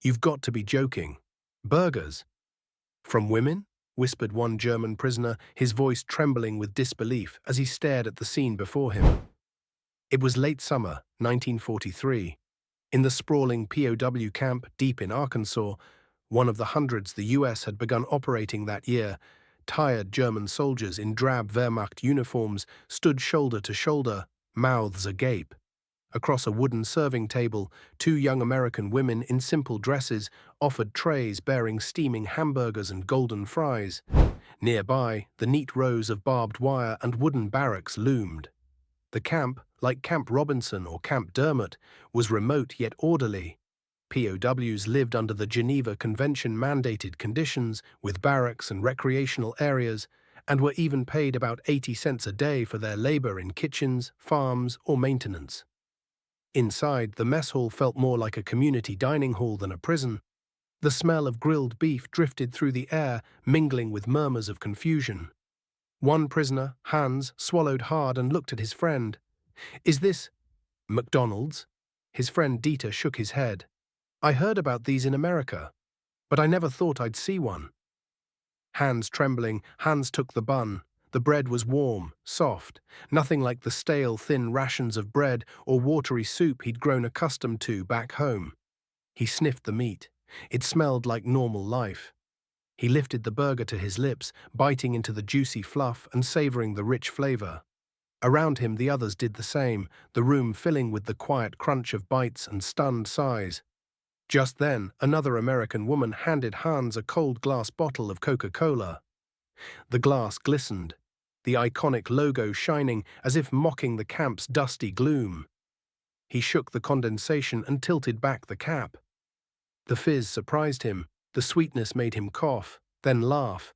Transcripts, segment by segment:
You've got to be joking. Burgers. From women? Whispered one German prisoner, his voice trembling with disbelief as he stared at the scene before him. It was late summer, 1943. In the sprawling POW camp deep in Arkansas, one of the hundreds the US had begun operating that year, tired German soldiers in drab Wehrmacht uniforms stood shoulder to shoulder, mouths agape. Across a wooden serving table, two young American women in simple dresses offered trays bearing steaming hamburgers and golden fries. Nearby, the neat rows of barbed wire and wooden barracks loomed. The camp, like Camp Robinson or Camp Dermot, was remote yet orderly. POWs lived under the Geneva Convention-mandated conditions with barracks and recreational areas, and were even paid about 80 cents a day for their labor in kitchens, farms, or maintenance. Inside, the mess hall felt more like a community dining hall than a prison. The smell of grilled beef drifted through the air, mingling with murmurs of confusion. One prisoner, Hans, swallowed hard and looked at his friend. "Is this McDonald's?" His friend Dieter shook his head. "I heard about these in America, but I never thought I'd see one." Hands trembling, Hans took the bun. The bread was warm, soft, nothing like the stale, thin rations of bread or watery soup he'd grown accustomed to back home. He sniffed the meat. It smelled like normal life. He lifted the burger to his lips, biting into the juicy fluff and savoring the rich flavor. Around him, the others did the same, the room filling with the quiet crunch of bites and stunned sighs. Just then, another American woman handed Hans a cold glass bottle of Coca-Cola. The glass glistened, the iconic logo shining as if mocking the camp's dusty gloom. He shook the condensation and tilted back the cap. The fizz surprised him, the sweetness made him cough, then laugh.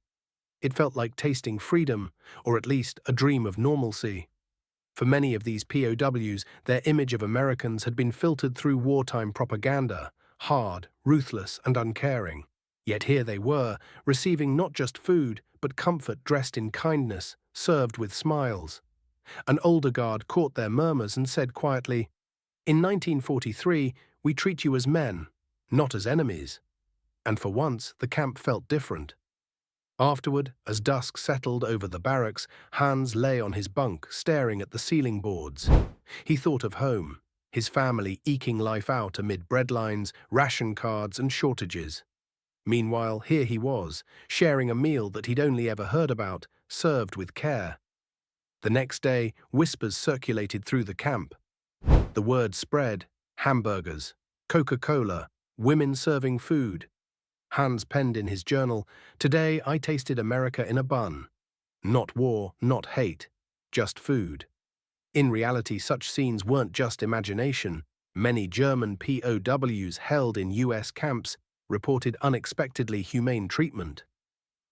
It felt like tasting freedom, or at least a dream of normalcy. For many of these POWs, their image of Americans had been filtered through wartime propaganda, hard, ruthless, and uncaring. Yet here they were, receiving not just food, but comfort dressed in kindness, served with smiles. An older guard caught their murmurs and said quietly, "In 1943, we treat you as men, not as enemies." And for once, the camp felt different. Afterward, as dusk settled over the barracks, Hans lay on his bunk, staring at the ceiling boards. He thought of home, his family eking life out amid breadlines, ration cards, and shortages. Meanwhile, here he was, sharing a meal that he'd only ever heard about, served with care. The next day, whispers circulated through the camp. The word spread: hamburgers, Coca-Cola, women serving food. Hans penned in his journal, "Today I tasted America in a bun. Not war, not hate, just food." In reality, such scenes weren't just imagination. Many German POWs held in US camps reported unexpectedly humane treatment.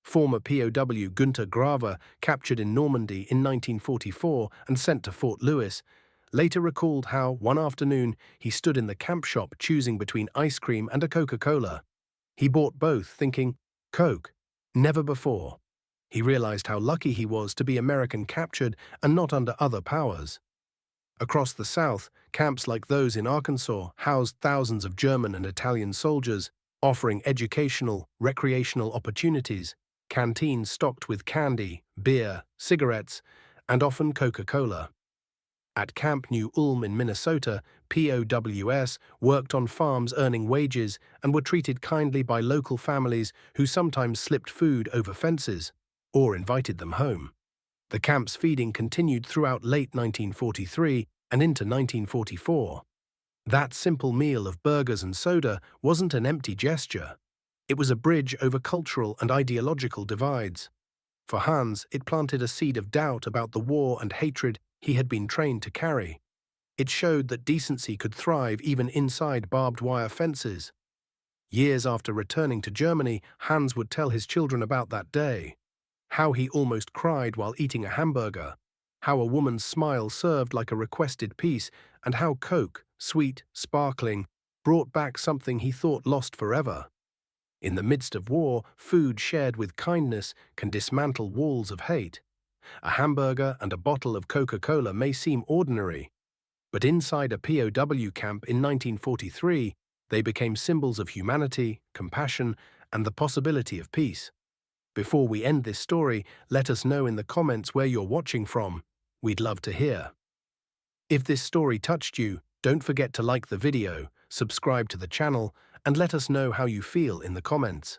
Former POW Günter Graver, captured in Normandy in 1944 and sent to Fort Lewis, later recalled how, one afternoon, he stood in the camp shop choosing between ice cream and a Coca-Cola. He bought both, thinking, "Coke." Never before. He realized how lucky he was to be American captured and not under other powers. Across the South, camps like those in Arkansas housed thousands of German and Italian soldiers, offering educational, recreational opportunities, canteens stocked with candy, beer, cigarettes, and often Coca-Cola. At Camp New Ulm in Minnesota, POWs worked on farms earning wages and were treated kindly by local families who sometimes slipped food over fences or invited them home. The camp's feeding continued throughout late 1943 and into 1944. That simple meal of burgers and soda wasn't an empty gesture. It was a bridge over cultural and ideological divides. For Hans, it planted a seed of doubt about the war and hatred he had been trained to carry. It showed that decency could thrive even inside barbed wire fences. Years after returning to Germany, Hans would tell his children about that day. How he almost cried while eating a hamburger, how a woman's smile served like a requested piece, and how Coke, sweet, sparkling, brought back something he thought lost forever. In the midst of war, food shared with kindness can dismantle walls of hate. A hamburger and a bottle of Coca-Cola may seem ordinary, but inside a POW camp in 1943, They became symbols of humanity, compassion, and the possibility of peace. Before we end this story, let us know in the comments where you're watching from. We'd love to hear. If this story touched you, don't forget to like the video, subscribe to the channel, and let us know how you feel in the comments.